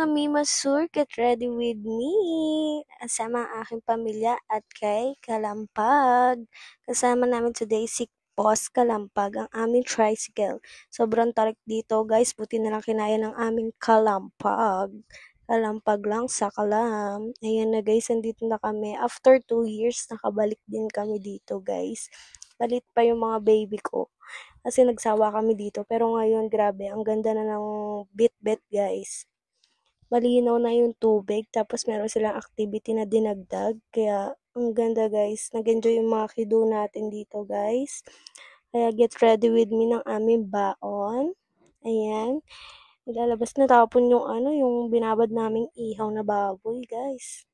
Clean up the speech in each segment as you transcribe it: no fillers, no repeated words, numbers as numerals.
mga Mimasur, get ready with me. Kasama ang aking pamilya at kay Kalampag. Kasama namin today si Boss Kalampag, ang aming tricycle. Sobrang tarik dito guys, buti na lang kinaya ng aming Kalampag. Kalampag lang sa kalam. Ayan na guys, andito na kami. After 2 years, nakabalik din kami dito guys. Balit pa yung mga baby ko. Kasi nagsawa kami dito. Pero ngayon, grabe, ang ganda na ng bit-bit guys. Malinaw na yung tubig. Tapos meron silang activity na dinagdag. Kaya, ang ganda guys. Nag-enjoy yung mga kido natin dito guys. Kaya get ready with me ng aming baon. Ayan. Ilalabas na tapon yung yung binabad naming ihaw na baboy guys.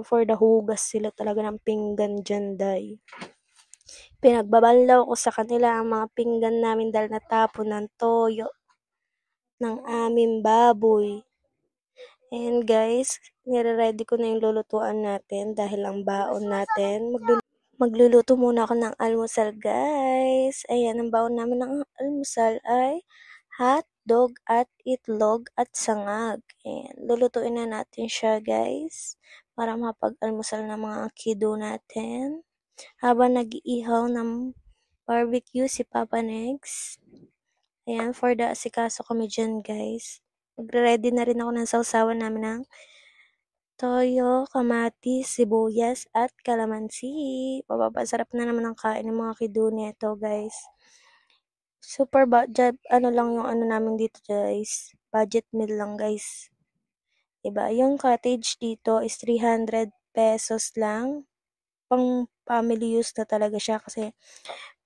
For the hugas sila talaga ng pinggan dyan day. Pinagbabanlaw ko sa kanila ang mga pinggan namin dahil natapon ng toyo ng aming baboy. And guys, nire-ready ko na yung lulutuan natin dahil ang baon natin. Magluluto muna ako ng almusal guys. Ayan, ang baon namin ng almusal ay hotdog at itlog at sangag. Ayan, lulutuin na natin siya guys para mapag-almusal ng mga kiddo natin. Habang nag-iihaw ng barbecue si Papa Negs. Ayan, for the asikaso kami dyan, guys. Magre-ready na rin ako ng sausawan namin ng toyo, kamatis, sibuyas, at kalamansi. Papapasarap na naman ang kain ng mga kido nito, guys. Super budget, lang yung namin dito, guys. Budget meal lang, guys. Diba? Yung cottage dito is 300 pesos lang. Pang family use na talaga siya kasi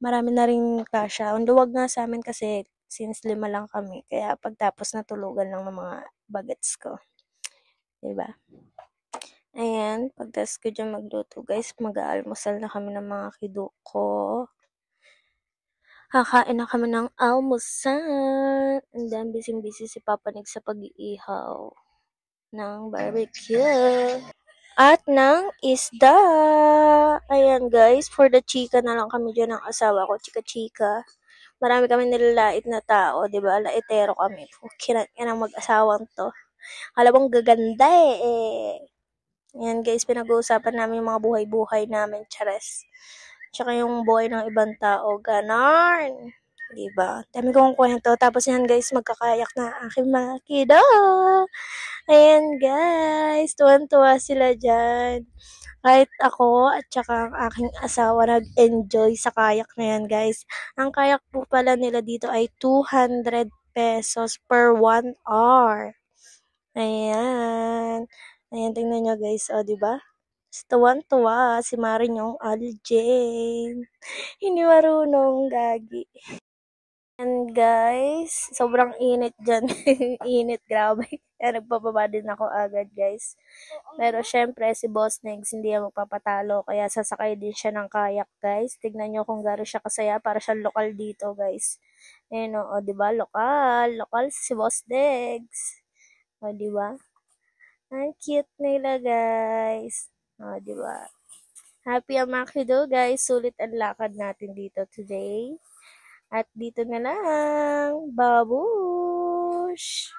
marami na rin kasya. Ang luwag nga sa amin kasi since 5 lang kami. Kaya pagtapos na tulugan lang ng mga bagets ko. Diba? Ayan, pagtas ko dyan magluto guys, mag-aalmusal na kami ng mga kido ko. Kakain na kami ng almusal. And then, busy-busy si Papa Nig sa pag-iihaw ng barbecue. At ng isda. Ayan guys, for the chika na lang kami dyan ng asawa ko, chika-chika. Marami kami nilalait na tao, di ba? Laitero kami. Kinat ng mag-asawang to. Alam mong gaganda eh. Ayan guys, pinag-uusapan namin yung mga buhay-buhay namin, chares. Tsaka yung buhay ng ibang tao, ganon. Diba? Dami kong kwento. Tapos yan guys, magkakayak na aking mga kiddo. Ayan guys, tuwan-tuwa sila dyan. Kahit ako at saka ang aking asawa nag-enjoy sa kayak na yan guys. Ang kayak po pala nila dito ay 200 pesos per 1 hour. Ayan. Ayan, tingnan nyo guys. O, diba? Tuwan-tuwa si Marinyong Aljane. Hindi marunong, gagi. And guys, sobrang init dyan. Init, grabe. Kaya nagpapaba din ako agad guys. Pero syempre, si Boss Negs hindi yan magpapatalo. Kaya sasakay din siya ng kayak guys. Tignan nyo kung gano'n siya kasaya. Para siyang lokal dito guys. Ayan o, diba? Lokal. Lokal si Boss Negs. O, diba? Ang cute nila guys. O, diba? Happy ang mga kido guys. Sulit ang lakad natin dito today. At dito na lang. Babush!